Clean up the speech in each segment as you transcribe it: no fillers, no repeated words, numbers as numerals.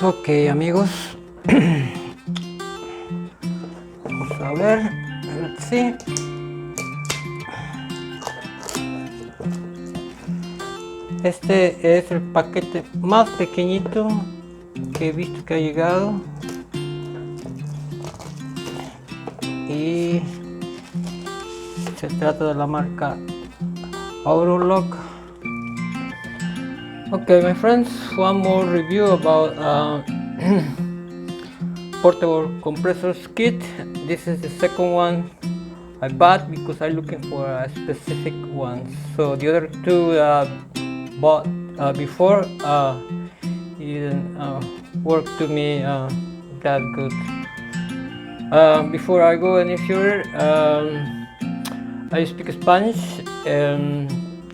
Ok, amigos, vamos a ver, let's see. Este es el paquete más pequeñito que he visto que ha llegado, y se trata de la marca Autolock. Okay, my friends, one more review about portable compressors kit. This is the second one I bought because I'm looking for a specific one. So the other two bought before didn't work to me that good. Before I go any further, I speak Spanish.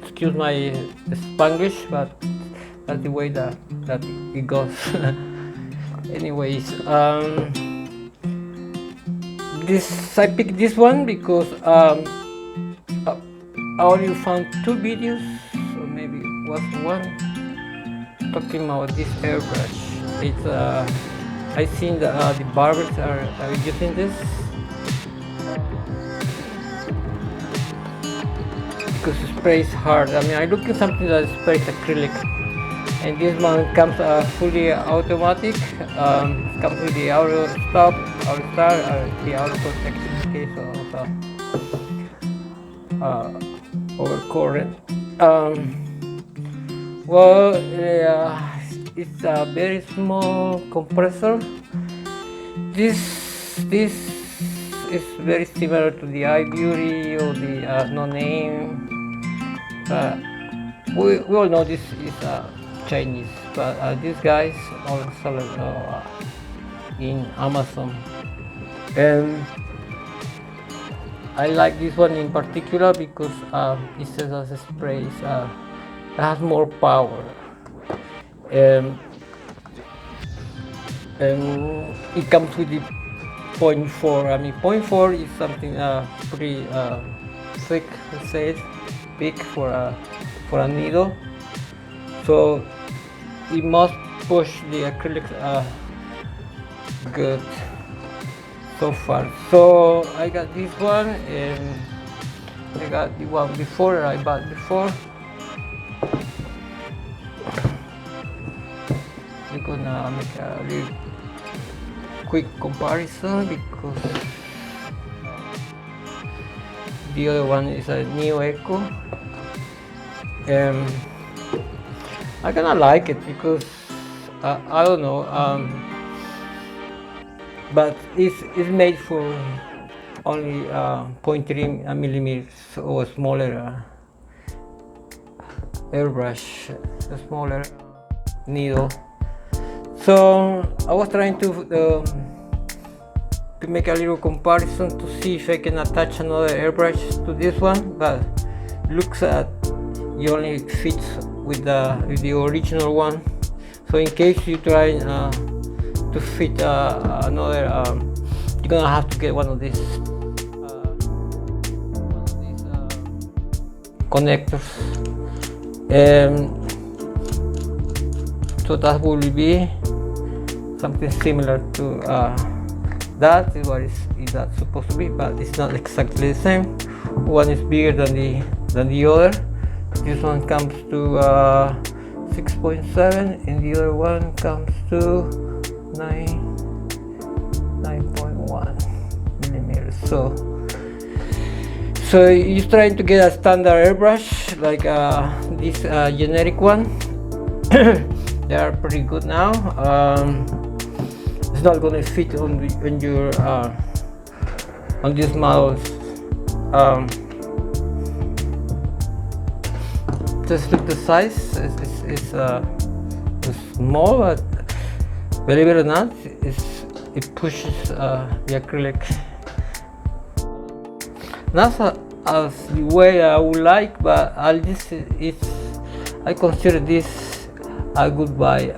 Excuse my Spanglish, but that's the way that it goes. Anyways, I picked this one because I already found two videos, or maybe it was one, talking about this airbrush. It's I've seen the barbers are using this because it sprays hard. I mean, I look at something that sprays acrylic, and this one comes fully automatic. Comes with the auto stop, auto start, the auto protect in case of overcurrent. Well, it's a very small compressor. This is very similar to the iBeauty or the No Name. We all know this is Chinese, but these guys are sold in Amazon, and I like this one in particular because it says as a sprays it has more power, and it comes with the 0.4. I mean, 0.4 is something pretty thick, let's say it, big for a needle, so it must push the acrylic good so far. So I got this one, and I got the one before I bought before. We're gonna make a really quick comparison because the other one is a Neo Echo, and I kinda like it because I don't know, but it's made for only 0.3 millimeters or smaller airbrush, a smaller needle. So I was trying to make a little comparison to see if I can attach another airbrush to this one, but looks at it only fits with the original one. So in case you try to fit another, you're gonna have to get one of these connectors, and so that will be something similar to that is what is that supposed to be, but it's not exactly the same. One is bigger than the other. This one comes to 6.7 and the other one comes to 9.1 millimeters. So you're trying to get a standard airbrush like this generic one. They are pretty good now. It's not going to fit on your on these models. Just look the size. It's small, but believe it or not, it pushes the acrylic. Not as the way I would like, but at least I consider this a good buy.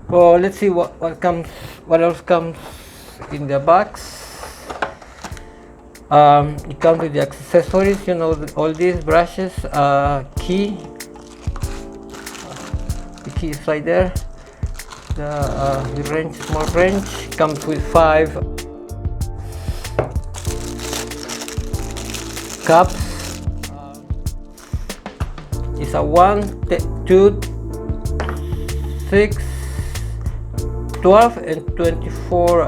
Well, let's see what else comes in the box. It comes with the accessories, you know, all these brushes, key. The key is right there. the range, small range, comes with 5 cups. It's a 1, 2, 6, 12 and 24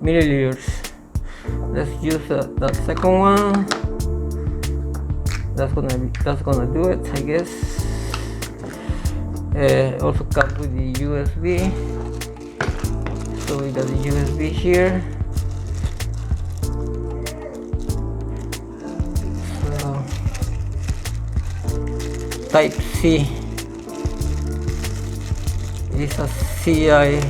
milliliters. Let's use the second one. That's gonna do it, I guess. Also comes with the USB. So we got the USB here. So Type C. It's a CI.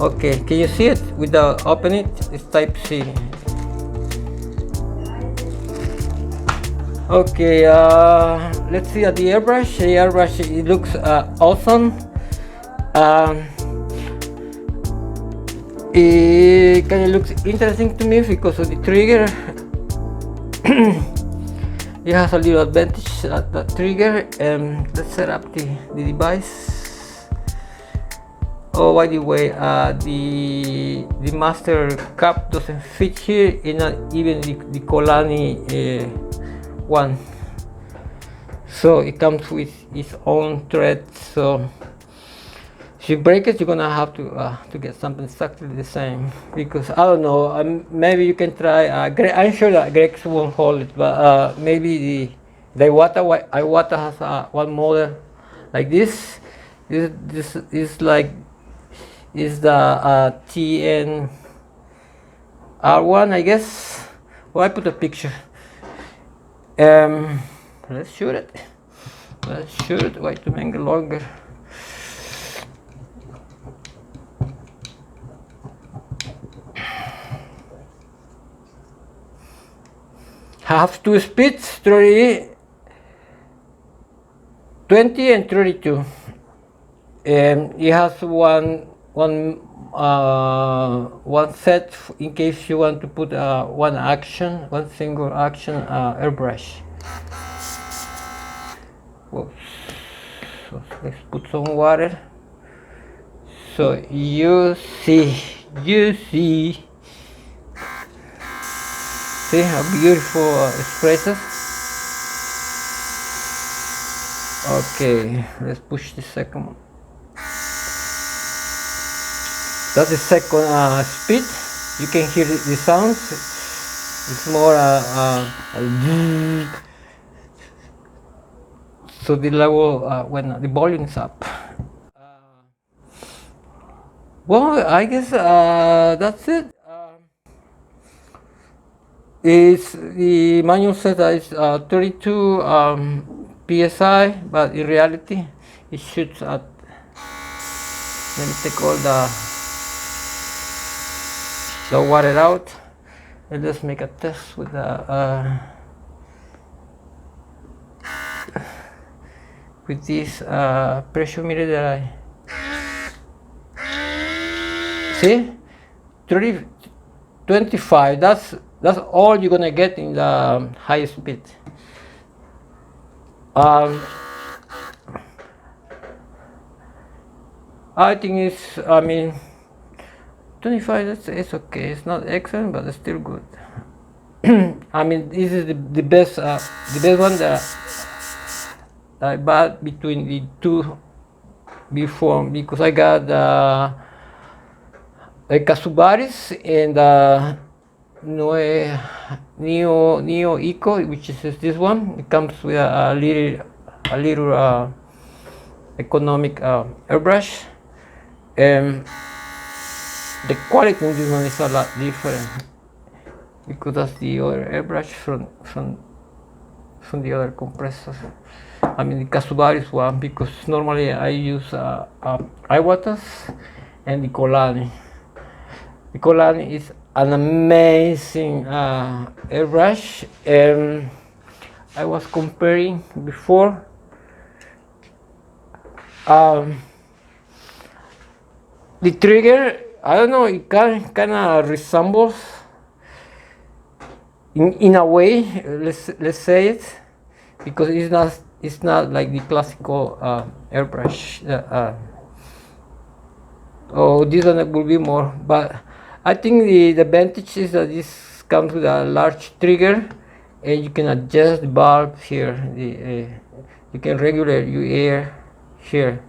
Okay, can you see it without opening it? It's Type C. Okay, let's see at the airbrush. The airbrush, it looks awesome. It kind of looks interesting to me because of the trigger. It has a little advantage at the trigger. Let's set up the device. Oh, by the way, the master cap doesn't fit here, and not even the Colani one. So it comes with its own thread. So if you break it, you're gonna have to get something exactly the same. Because I don't know, maybe you can try. I'm sure that Greg's won't hold it, but maybe the Iwata has one model like this. This is like. Is the TN R1, I guess. Well, I put a picture. Let's shoot it. Wait to make it longer. Have 2 speeds, 30, 20 and 32. It has one set in case you want to put one single action airbrush. Whoops. So let's put some water. So you see how beautiful expresses. Okay, let's push the second one. That's the second speed. You can hear the sounds. It's more so the level when the volume is up. Well, I guess that's it. It's the manual says that it's 32 psi, but in reality it shoots at. Let me take all the water out, and let's make a test with this pressure meter that I see 25. That's all you're gonna get in the high speed. I think it's, 25, it's okay. It's not excellent, but it's still good. This is the best one that I bought between the two before, because I got a Kasubaris and Neo Eco, which is this one. It comes with a little economic airbrush. The quality in this one is a lot different because that's the other airbrush from the other compressors. The Kasubaris one, because normally I use Iwatas and the Colani. The Colani is an amazing airbrush. I was comparing before. The trigger, I don't know, it kind of resembles in a way, let's say it, because it's not like the classical airbrush. Oh, this one will be more, but I think the advantage is that this comes with a large trigger, and you can adjust the bulb here. You can regulate your air here.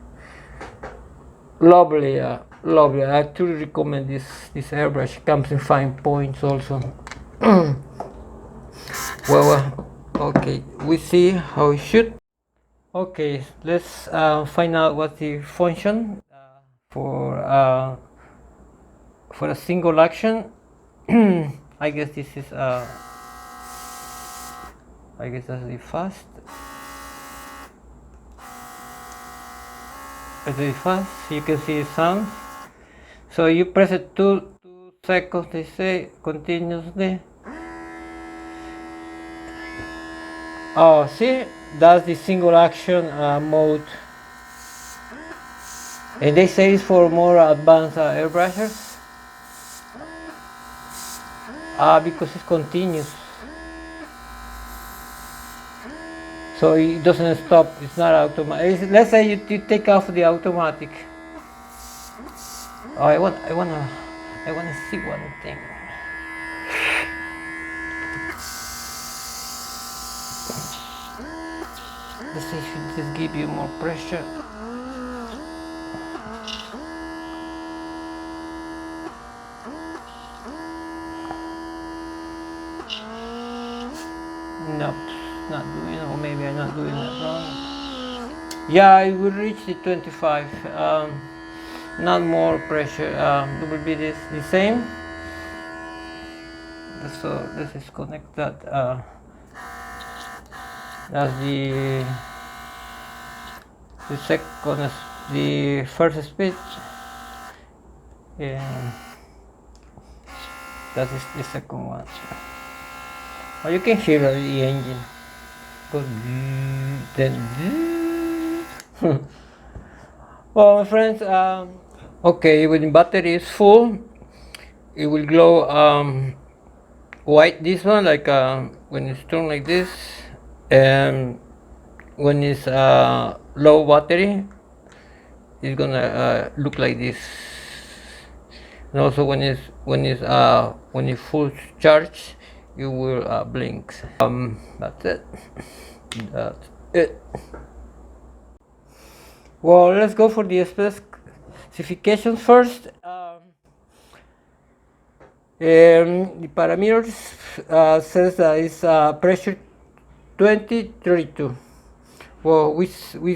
Lovely, lovely. I truly recommend this airbrush. It comes in 5 points also. Well, okay, we see how it should. Okay, let's find out what the function for a single action. I guess this is I guess that's the fast. It's very fast. You can see the sound. So you press it 2 seconds. They say continuously. Oh, see, that's the single action mode, and they say it's for more advanced airbrushers because it's continuous, so it doesn't stop. It's not automatic. Let's say you take off the automatic. Oh, I wanna see one thing. Let's say should just give you more pressure. Nope, not doing, or maybe I'm not doing that wrong. Yeah, I will reach the 25. Not more pressure. It will be the same. So let's disconnect that. That's the second, the first speed, and that is the second one. Oh, you can hear the engine goes then. Well, my friends, okay, when the battery is full, it will glow white. This one, like when it's turned like this, and when it's low battery, it's gonna look like this. And also when it's full charge, you will blink. That's it. That's it. Well, let's go for the specifications first. The parameters says that it's pressure 20-32. Well, we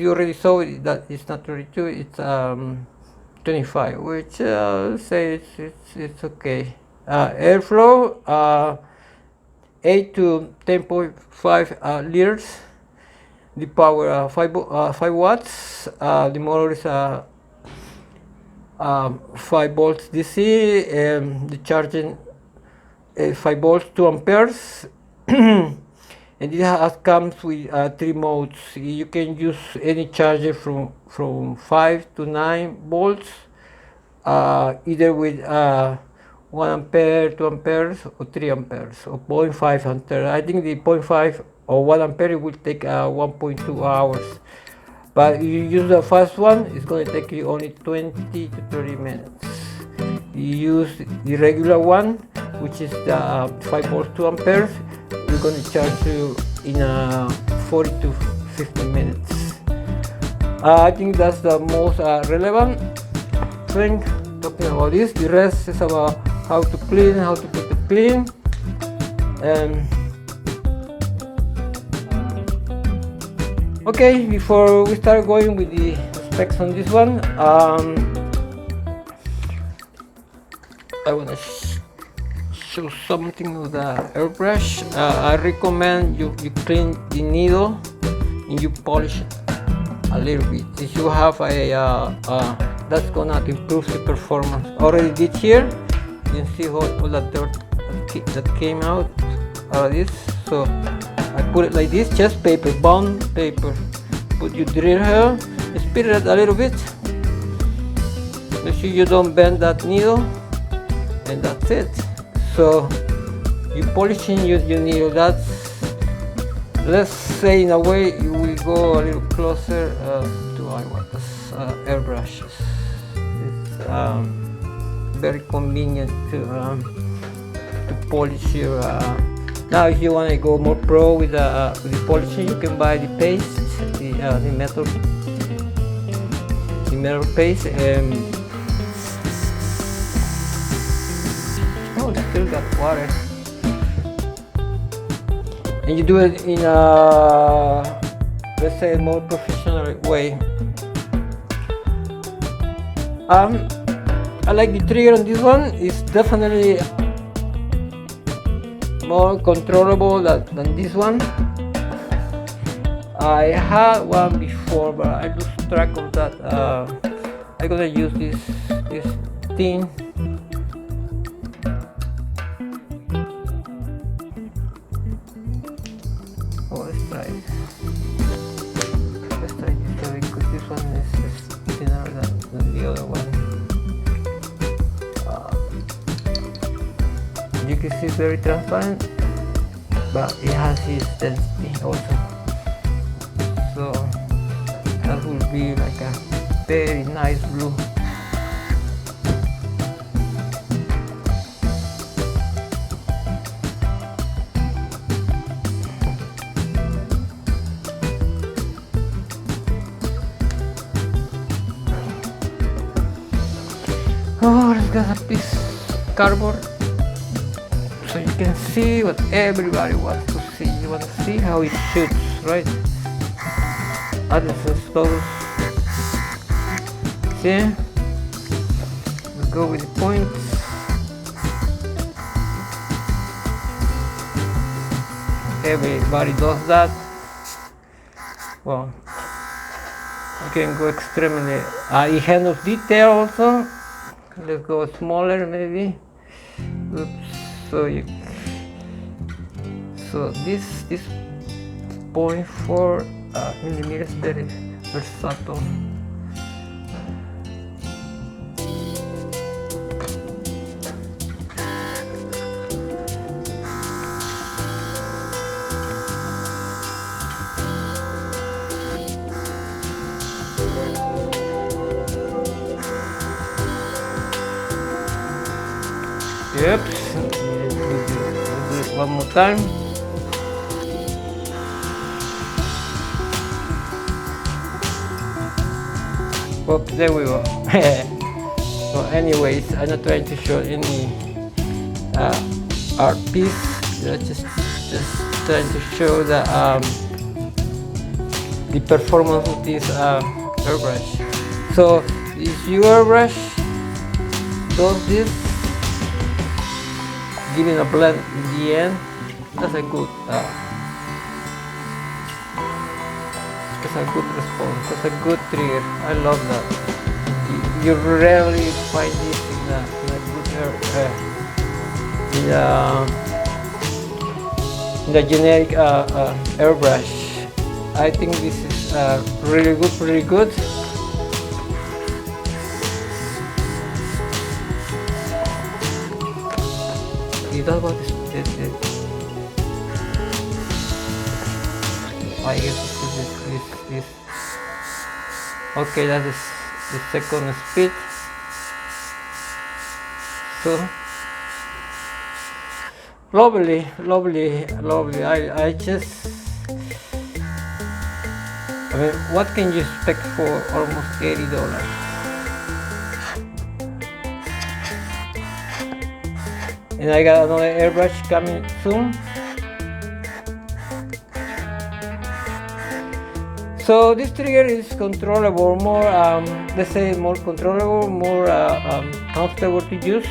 already saw that it's not 32, it's 25, which say it's okay. Airflow 8 to 10.5 liters. The power 5 watts. The motor is 5 volts DC, and the charging 5 volts 2 amperes. And it comes with 3 modes. You can use any charger from 5 to 9 volts, either with 1 ampere, 2 amperes, or 3 amperes, or 0.5 ampere. I think the 0.5 or 1 ampere will take 1.2 hours. But if you use the fast one, it's going to take you only 20 to 30 minutes. You use the regular one, which is the 5 volts 2 amperes, we're going to charge you in 40 to 50 minutes. I think that's the most relevant thing talking about this. The rest is about how to clean, how to put it clean. Okay, before we start going with the specs on this one, I want to show something with the airbrush. I recommend you clean the needle and you polish it a little bit. If you have that's gonna improve the performance. Already did here. You can see all that dirt that came out of this. So I put it like this, just paper, bond paper. Put your drill here, speed it a little bit. Make sure you don't bend that needle, and that's it. So you polishing your needle. That's, let's say, in a way you will go a little closer to airbrushes. very convenient to polish your. Now, if you want to go more pro with the polishing, you can buy the paste, the metal paste. Oh, it still got water. And you do it in a, let's say, a more professional way. I like the trigger on this one. It's definitely more controllable than this one. I had one before, but I lose track of that. I'm gonna use this thing. Oh, let's try it. Let's try this one because this one is thinner than the other one. You can see it's very transparent, but it has its density also. So that will be like a very nice blue. Oh, let's get a piece of cardboard so you can see what everybody wants to see. You want to see how it shoots, right? This is those. See? We go with the points. Everybody does that. Well, you can go extremely. It handles detail also. Let's go smaller maybe. Oops. So this 0.4 millimeters, very versatile. Yep. Let's do it one more time. Oops, there we go. So anyways, I'm not trying to show any art piece. Just trying to show the performance of this airbrush. So this airbrush does this, giving a blend in the end. That's a good response. That's a good trigger. I love that. You rarely find this in a good generic airbrush. I think this is really good. That's what it. I guess this. Okay, that is the second speed. So lovely. I mean, what can you expect for almost $80? And I got another airbrush coming soon. So this trigger is controllable, more let's say more controllable, more comfortable to use.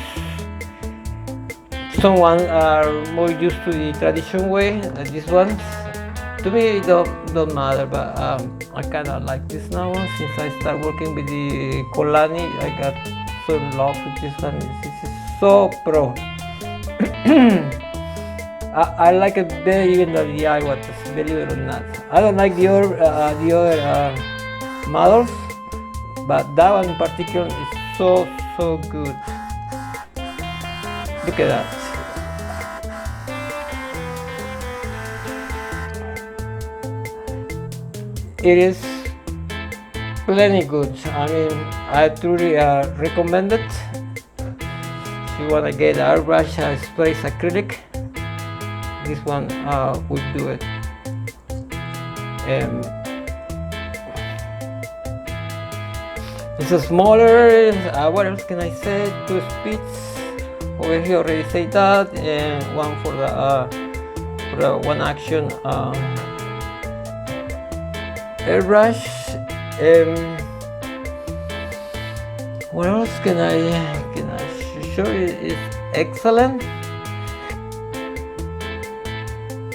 Someone are more used to the traditional way. This one, to me, it don't matter, but I kind of like this now. Since I started working with the Colani, I got so in love with this one. This is so pro. I like it better even than the iWatch, believe it or not. I don't like the other models, but that one in particular is so good. Look at that. It is plenty good. I mean, I truly recommend it. If you want to get airbrush sprays acrylic, this one will do it. It's a smaller, what else can I say? 2 speeds. Over here already say that, and one for the one action airbrush. What else can I show you? It's excellent.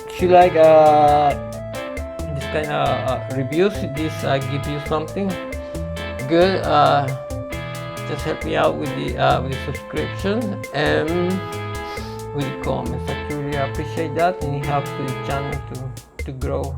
If you like this kind of reviews, this give you something good. Just help me out with the subscription and with the comments. I truly appreciate that, and it helps the channel to grow.